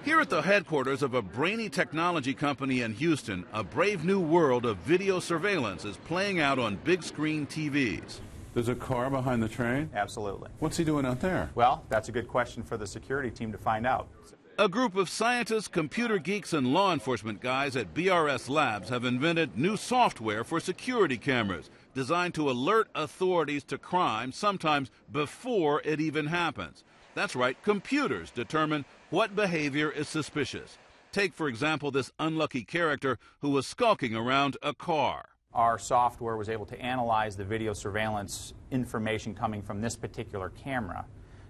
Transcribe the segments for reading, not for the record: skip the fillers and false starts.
Here at the headquarters of a brainy technology company in Houston, a brave new world of video surveillance is playing out on big screen TVs. There's a car behind the train? Absolutely. What's he doing out there? Well, that's a good question for the security team to find out. A group of scientists, computer geeks, and law enforcement guys at BRS Labs have invented new software for security cameras designed to alert authorities to crime sometimes before it even happens. That's right, computers determine what behavior is suspicious. Take, for example, this unlucky character who was skulking around a car. Our software was able to analyze the video surveillance information coming from this particular camera.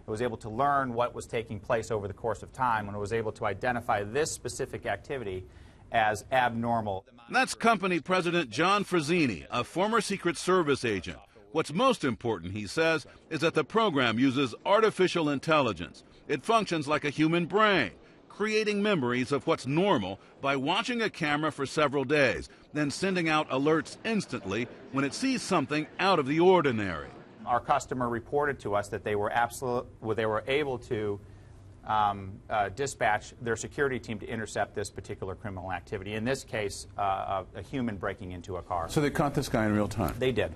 It was able to learn what was taking place over the course of time, and it was able to identify this specific activity as abnormal. That's company president John Frazzini, a former Secret Service agent. What's most important, he says, is that the program uses artificial intelligence. It functions like a human brain, creating memories of what's normal by watching a camera for several days, then sending out alerts instantly when it sees something out of the ordinary. Our customer reported to us that they were able to dispatch their security team to intercept this particular criminal activity. In this case, a human breaking into a car. So they caught this guy in real time? They did.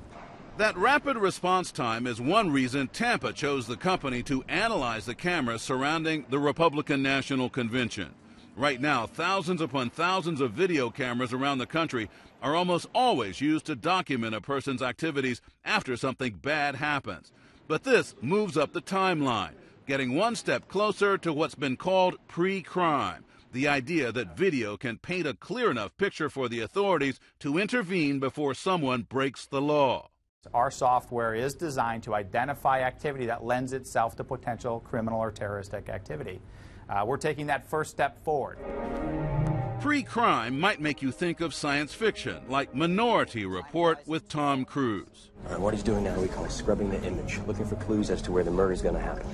That rapid response time is one reason Tampa chose the company to analyze the cameras surrounding the Republican National Convention. Right now, thousands upon thousands of video cameras around the country are almost always used to document a person's activities after something bad happens. But this moves up the timeline, getting one step closer to what's been called pre-crime, the idea that video can paint a clear enough picture for the authorities to intervene before someone breaks the law. Our software is designed to identify activity that lends itself to potential criminal or terroristic activity. We're taking that first step forward. Pre-crime might make you think of science fiction, like Minority Report with Tom Cruise. All right, what he's doing now we call scrubbing the image, looking for clues as to where the murder is going to happen.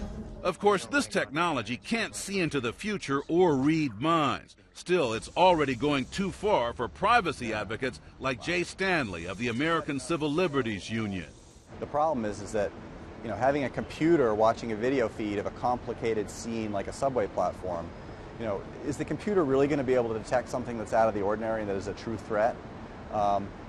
Of course, this technology can't see into the future or read minds. Still, it's already going too far for privacy advocates like Jay Stanley of the American Civil Liberties Union. The problem is that, having a computer watching a video feed of a complicated scene like a subway platform, is the computer really going to be able to detect something that's out of the ordinary and that is a true threat?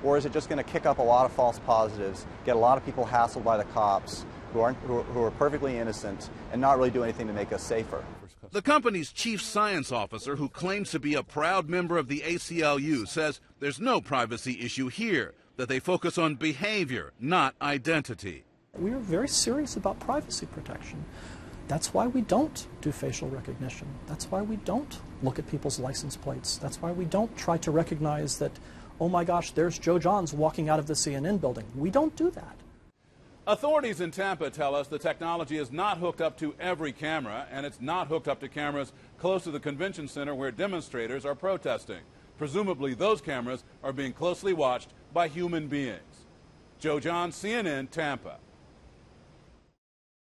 Or is it just going to kick up a lot of false positives, get a lot of people hassled by the cops who are perfectly innocent and not really do anything to make us safer? The company's chief science officer, who claims to be a proud member of the ACLU, says there's no privacy issue here, that they focus on behavior, not identity. We are very serious about privacy protection. That's why we don't do facial recognition. That's why we don't look at people's license plates. That's why we don't try to recognize that, oh my gosh, there's Joe Johns walking out of the CNN building. We don't do that. Authorities in Tampa tell us the technology is not hooked up to every camera, and it's not hooked up to cameras close to the convention center where demonstrators are protesting. Presumably, those cameras are being closely watched by human beings. Joe Johns, CNN, Tampa.